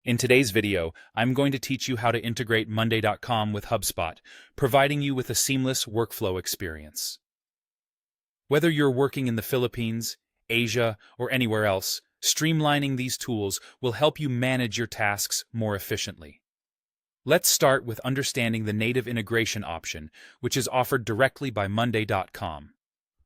In today's video, I'm going to teach you how to integrate Monday.com with HubSpot, providing you with a seamless workflow experience. Whether you're working in the Philippines, Asia, or anywhere else, streamlining these tools will help you manage your tasks more efficiently. Let's start with understanding the native integration option, which is offered directly by Monday.com.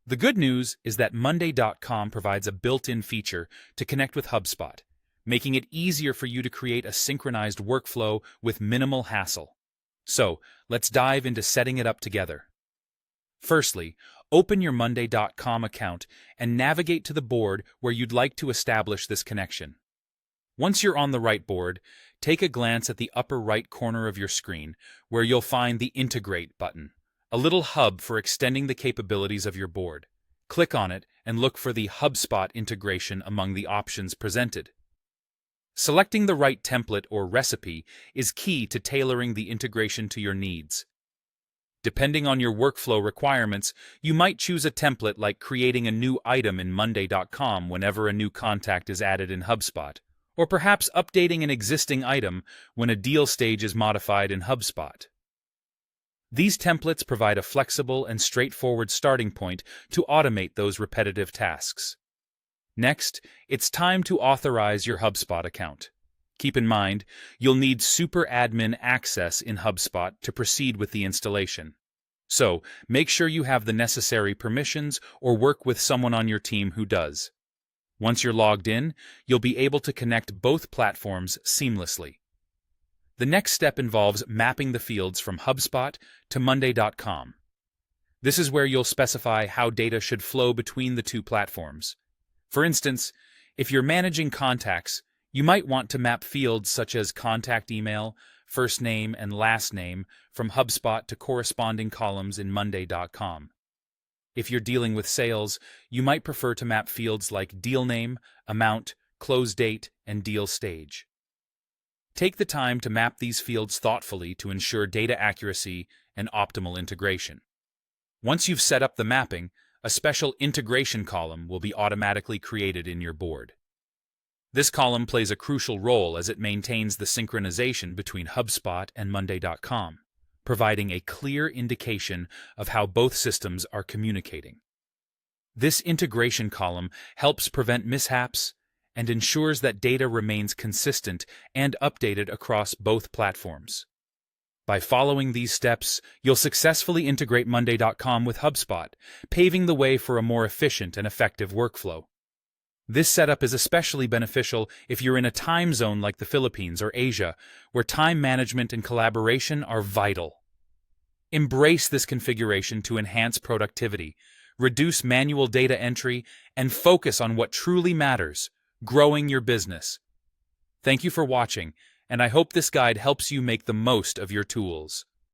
The good news is that Monday.com provides a built-in feature to connect with HubSpot, making it easier for you to create a synchronized workflow with minimal hassle. So, let's dive into setting it up together. Firstly, open your Monday.com account and navigate to the board where you'd like to establish this connection. Once you're on the right board, take a glance at the upper right corner of your screen, where you'll find the Integrate button, a little hub for extending the capabilities of your board. Click on it and look for the HubSpot integration among the options presented. Selecting the right template or recipe is key to tailoring the integration to your needs. Depending on your workflow requirements, you might choose a template like creating a new item in Monday.com whenever a new contact is added in HubSpot, or perhaps updating an existing item when a deal stage is modified in HubSpot. These templates provide a flexible and straightforward starting point to automate those repetitive tasks. Next, it's time to authorize your HubSpot account. Keep in mind, you'll need super admin access in HubSpot to proceed with the installation. So, make sure you have the necessary permissions or work with someone on your team who does. Once you're logged in, you'll be able to connect both platforms seamlessly. The next step involves mapping the fields from HubSpot to Monday.com. This is where you'll specify how data should flow between the two platforms. For instance, if you're managing contacts, you might want to map fields such as contact email, first name, and last name from HubSpot to corresponding columns in Monday.com. If you're dealing with sales, you might prefer to map fields like deal name, amount, close date, and deal stage. Take the time to map these fields thoughtfully to ensure data accuracy and optimal integration. Once you've set up the mapping, a special integration column will be automatically created in your board. This column plays a crucial role as it maintains the synchronization between HubSpot and Monday.com, providing a clear indication of how both systems are communicating. This integration column helps prevent mishaps and ensures that data remains consistent and updated across both platforms. By following these steps, you'll successfully integrate Monday.com with HubSpot, paving the way for a more efficient and effective workflow. This setup is especially beneficial if you're in a time zone like the Philippines or Asia, where time management and collaboration are vital. Embrace this configuration to enhance productivity, reduce manual data entry, and focus on what truly matters: growing your business. Thank you for watching, and I hope this guide helps you make the most of your tools.